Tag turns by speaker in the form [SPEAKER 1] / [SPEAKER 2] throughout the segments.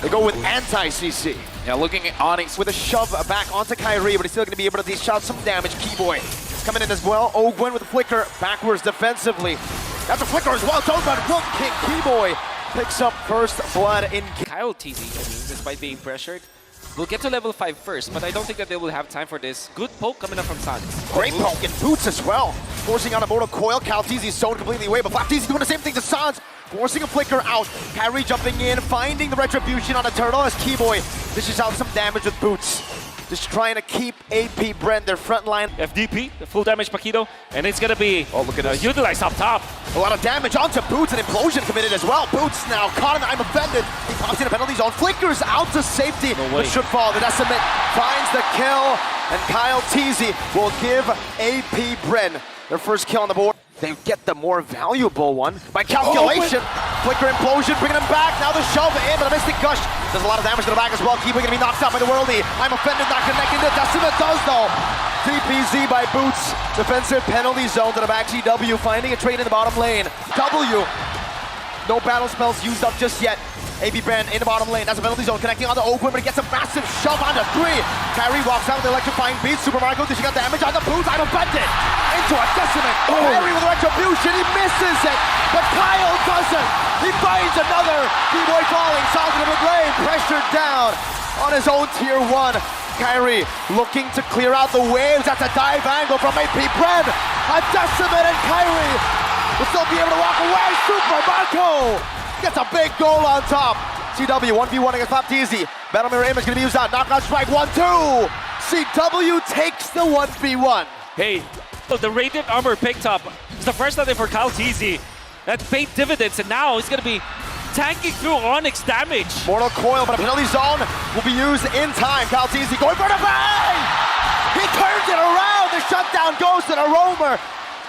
[SPEAKER 1] They go with anti-CC.
[SPEAKER 2] Yeah, looking at Onic
[SPEAKER 1] With a shove back onto Kyrie, but he's still going to be able to dish out some damage. Keyboy coming in as well. Ogwen with a flicker backwards defensively. That's a flicker as well. Don't run. One kick. Keyboy picks up first blood in.
[SPEAKER 3] Kyle TZ, despite being pressured, will get to level 5 first, but I don't think that they will have time for this. Good poke coming up from Sans.
[SPEAKER 1] Great poke and boots as well. Forcing out a mortal coil. Calteezy's zoned completely away, but FlapTeezy doing the same thing to Sans. Forcing a flicker out. Kyrie jumping in, finding the retribution on a turtle as Keyboy dishes out some damage with boots. Just trying to keep AP Bren, their front line.
[SPEAKER 3] FDP, the full damage Paquito, and it's gonna be
[SPEAKER 1] look at this.
[SPEAKER 3] utilized up top.
[SPEAKER 1] A lot of damage onto Boots, and Implosion committed as well. Boots now caught in I'm offended. He pops in a penalty zone, flickers out to safety, but should fall. The Decimate finds the kill, and Kyle TZ will give AP Bren their first kill on the board. They get the more valuable one by calculation. Flicker Implosion, bringing him back. Now the shove in, but a Mystic Gush does a lot of damage to the back as well. Keyboy gonna be knocked out by the Worldie. I'm offended, not connecting. The Decimate does though. DPZ by Boots. Defensive penalty zone to the back. CW finding a trade in the bottom lane. W. No battle spells used up just yet. AP Bren in the bottom lane. That's a penalty zone connecting onto Ogwen, but he gets a massive shove onto 3. Kyrie walks out with the electrifying beat. Super Mario dishing out damage on the Boots. I'm offended. Into a Decimate. Kyrie with retribution. He misses it, but Kyle doesn't. He finds another. Keyboy falling. Solid in the lane. Pressured down on his own tier 1. Kyrie looking to clear out the waves. That's a dive angle from AP Bren. A Decimate, and Kyrie will still be able to walk away. Super Marco gets a big goal on top. CW 1v1 against FlapTeezy. Battle Mirror Image gonna be used out. Knockout strike 1-2. CW takes the 1v1.
[SPEAKER 3] Hey, look, the Radiant Armor picked up. It's the first time for Kyle TZ. That paid dividends, and now he's gonna be tanking through Onic's damage.
[SPEAKER 1] Mortal Coil, but a penalty zone will be used in time. Kyle TZ going for the bang! He turns it around. The shutdown goes to the roamer.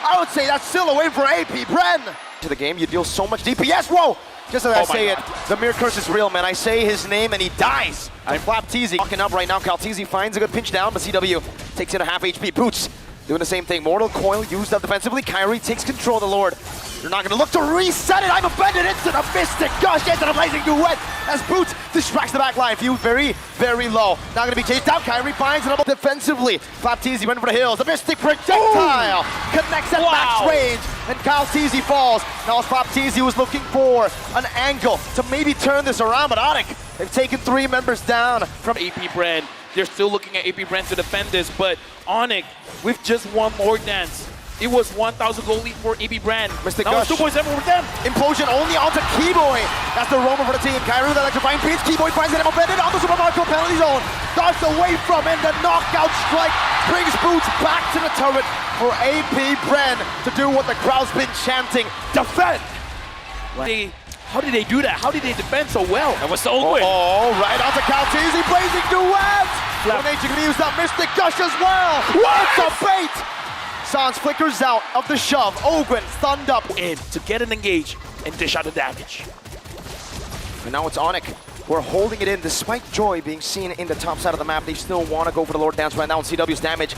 [SPEAKER 1] I would say that's still away for AP Bren. To the game, you deal so much DPS. Whoa! Just as I say it, the Mirror Curse is real, man. I say his name and he dies. I'm FlapTeezy walking up right now. Calteezy finds a good pinch down, but CW takes in a half HP. Boots doing the same thing. Mortal Coil used up defensively. Kyrie takes control of the Lord. They're not gonna look to reset it. I'm offended into the Mystic Gush, into the Blazing Duet as Boots distracts the back line. Few very, very low. Not gonna be chased out. Kyrie finds it defensively. FlapTeezy went for the hills. The Mystic Projectile connects at max range, and Kyle TZ falls. Now it's FlapTeezy who's looking for an angle to maybe turn this around, but Onic, they've taken 3 members down from
[SPEAKER 2] AP Bren. They're still looking at AP Bren to defend this, but Onic with just one more dance. It was 1,000 gold lead for AP Bren.
[SPEAKER 1] Mystic
[SPEAKER 2] now
[SPEAKER 1] Gush.
[SPEAKER 2] it's 2.7 with them.
[SPEAKER 1] Implosion only onto Keyboy. That's the roamer for the team. Kyrie with electrifying beats. Keyboy finds it. Offended on the Super Marco penalty zone. Dodged away from, and the knockout strike brings Boots back to the turret for AP Bren to do what the crowd's been chanting. Defend!
[SPEAKER 2] How did they do that? How did they defend so well?
[SPEAKER 3] That was so good.
[SPEAKER 1] Oh, right onto Calteezy. Blazing Duet! Nature can use that Mystic Gush as well. What a bait! Sans flickers out of the shove. Ogwen thunned up
[SPEAKER 2] in to get an engage and dish out the damage.
[SPEAKER 1] And now it's Onic. We're holding it in despite Joy being seen in the top side of the map. They still want to go for the Lord Dance right now, and CW's damage.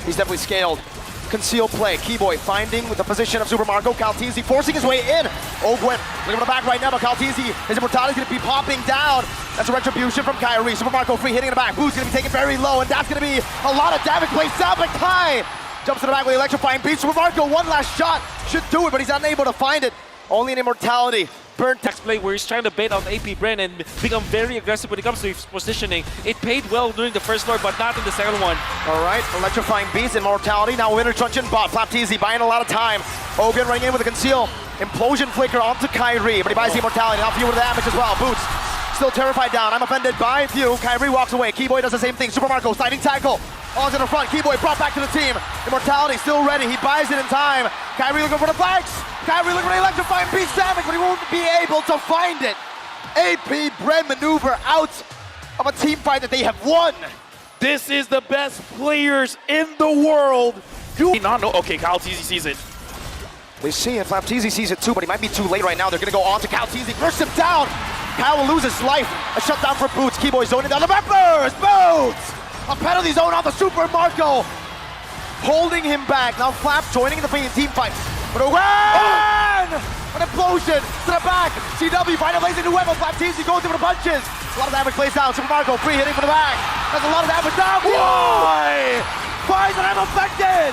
[SPEAKER 1] He's definitely scaled. Conceal play. Keyboy finding with the position of Super Marco. Calteezy forcing his way in. Ogwen looking for the back right now, but Calteezy, his immortality is going to be popping down. That's a retribution from Kyrie. Super Marco free hitting in the back. Boots going to be taken very low, and that's going to be a lot of damage placed down, but Kai jumps to the back with the electrifying beat. Super Marco, one last shot. Should do it, but he's unable to find it. Only an immortality. Burnt
[SPEAKER 3] Next play where he's trying to bait out AP Bren and become very aggressive when it comes to his positioning. It paid well during the first Lord, but not in the second one.
[SPEAKER 1] All right, electrifying beats, immortality. Now winner truncheon bot. FlapTeezy buying a lot of time. Ogwen running in with a conceal. Implosion flicker onto Kyrie, but he buys the immortality. Now Few with the damage as well. Boots still terrified down. I'm offended by Few. Kyrie walks away. Keyboy does the same thing. Super Marco sliding tackle. Onto the front. Keyboy brought back to the team. Immortality still ready. He buys it in time. Kyrie looking for the flanks. Kyrie looking for the electrifying beast damage, but he won't be able to find it. AP Bren maneuver out of a team fight that they have won.
[SPEAKER 2] This is the best players in the world. Do not know. Okay, Kyle TZ sees it.
[SPEAKER 1] They see it. FlapTeezy sees it too, but he might be too late right now. They're going to go on to Calteezy. Burst him down. Kyle will lose his life. A shutdown for Boots. Keyboy zoning down the members. Boots! A penalty zone on the Super Marco. Holding him back. Now Flap joining the team fight. But an implosion to the back. CW, find a place into Webble, Baptiste goes in for the punches. A lot of damage plays down, Super Marco, free hitting from the back. That's a lot of damage down, Keyboy! Finds that I'm affected!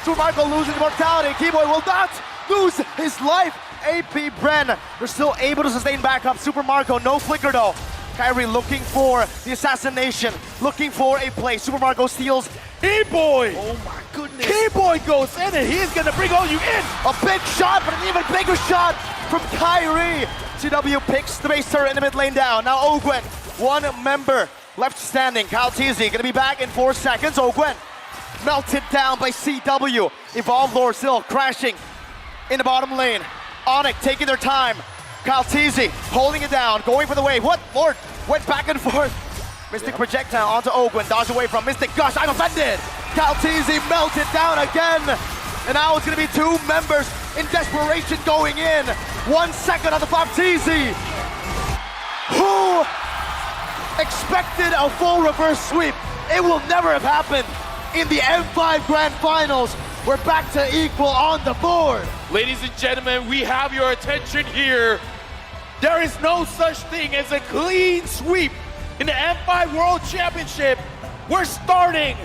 [SPEAKER 1] Super Marco losing immortality, Keyboy will not lose his life. AP Bren, they're still able to sustain back up. Super Marco, no flicker though. Kyrie looking for the assassination, looking for a play. Super Marco steals.
[SPEAKER 4] Keyboy!
[SPEAKER 1] Oh my goodness.
[SPEAKER 4] Keyboy goes in and he's gonna bring all you in!
[SPEAKER 1] A big shot, but an even bigger shot from Kyrie. CW picks the base turret in the mid lane down. Now Ogwen, one member left standing. Kyle Teasy gonna be back in 4 seconds. Ogwen melted down by CW. Evolve Lord still crashing in the bottom lane. Onic taking their time. Kyle Teasy holding it down, going for the wave. What? Lord went back and forth. Mystic projectile onto Ogwen, dodge away from Mystic Gush. I'm offended. Kyle Teasy melted down again. And now it's gonna be 2 members in desperation going in. 1 second on the Baptiste. Who expected a full reverse sweep? It will never have happened in the M5 Grand Finals. We're back to equal on the board.
[SPEAKER 4] Ladies and gentlemen, we have your attention here. There is no such thing as a clean sweep in the M5 World Championship. We're starting